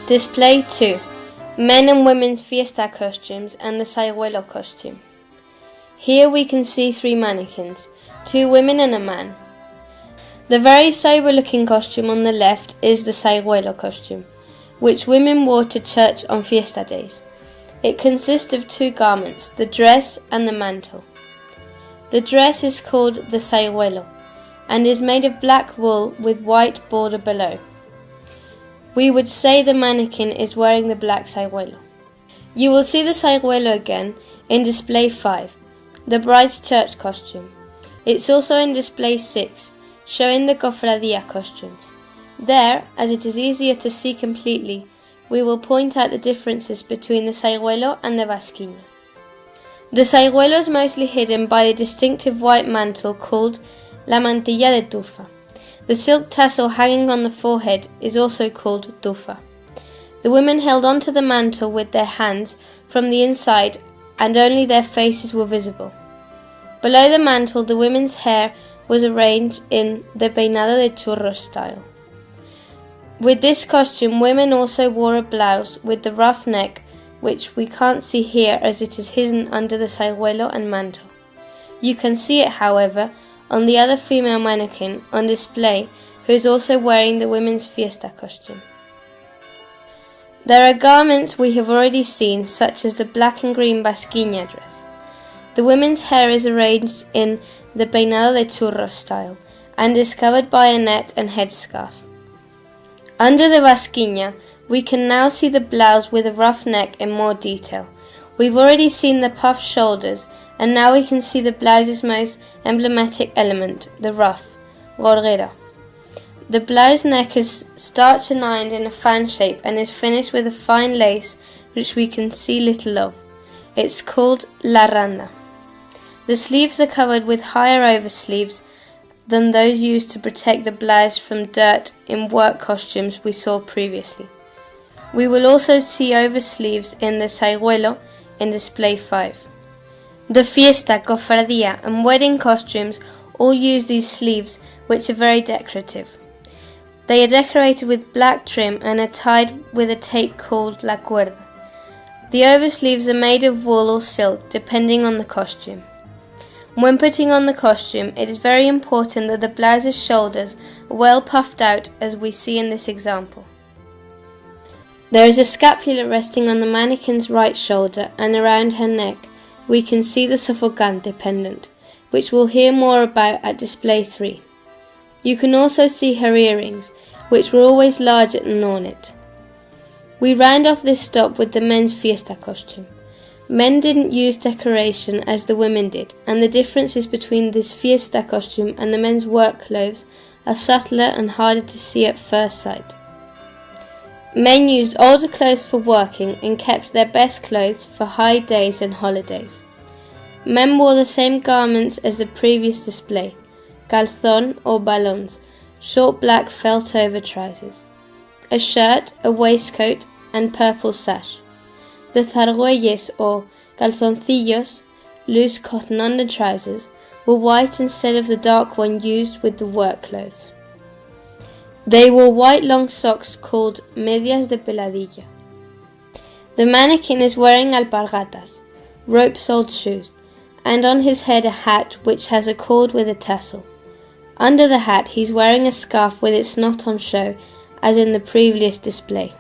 Display 2. Men and women's fiesta costumes and the SAIGÜELO costume. Here we can see 3 mannequins, 2 women and a man. The very sober looking costume on the left is the SAIGÜELO costume, which women wore to church on fiesta days. It consists of 2 garments, the dress and the mantle. The dress is called the SAIGÜELO and is made of black wool with white border below. We would say the mannequin is wearing the black SAIGÜELO. You will see the SAIGÜELO again in display 5, the bride's church costume. It's also in display 6, showing the cofradía costumes. There, as it is easier to see completely, we will point out the differences between the SAIGÜELO and the basquiña. The SAIGÜELO is mostly hidden by a distinctive white mantle called la mantilla de tufa. The silk tassel hanging on the forehead is also called tufa. The women held onto the mantle with their hands from the inside and only their faces were visible. Below the mantle, the women's hair was arranged in the peinado de churros style. With this costume, women also wore a blouse with the rough neck, which we can't see here as it is hidden under the SAIGÜELO and mantle. You can see it, however, on the other female mannequin on display, who is also wearing the women's fiesta costume. There are garments we have already seen, such as the black and green basquiña dress. The women's hair is arranged in the peinado de churros style and is covered by a net and headscarf. Under the basquiña, we can now see the blouse with a rough neck in more detail. We've already seen the puffed shoulders, and now we can see the blouse's most emblematic element, the ruff, gorguera. The blouse neck is starched and ironed in a fan shape and is finished with a fine lace which we can see little of. It's called la randa. The sleeves are covered with higher oversleeves than those used to protect the blouse from dirt in work costumes we saw previously. We will also see oversleeves in the SAIGÜELO in display 5. The fiesta, cofradía and wedding costumes all use these sleeves, which are very decorative. They are decorated with black trim and are tied with a tape called la cuerda. The oversleeves are made of wool or silk, depending on the costume. When putting on the costume, it is very important that the blouse's shoulders are well puffed out, as we see in this example. There is a scapula resting on the mannequin's right shoulder, and around her neck we can see the sofocante pendant, which we'll hear more about at display 3. You can also see her earrings, which were always larger than ornate. We round off this stop with the men's fiesta costume. Men didn't use decoration as the women did, and the differences between this fiesta costume and the men's work clothes are subtler and harder to see at first sight. Men used older clothes for working and kept their best clothes for high days and holidays. Men wore the same garments as the previous display, calzón or balons, short black felt over trousers, a shirt, a waistcoat and purple sash. The zargüelles or calzoncillos, loose cotton under trousers, were white instead of the dark one used with the work clothes. They wore white long socks called medias de peladilla. The mannequin is wearing alpargatas, rope-soled shoes, and on his head a hat which has a cord with a tassel. Under the hat he's wearing a scarf with its knot on show, as in the previous display.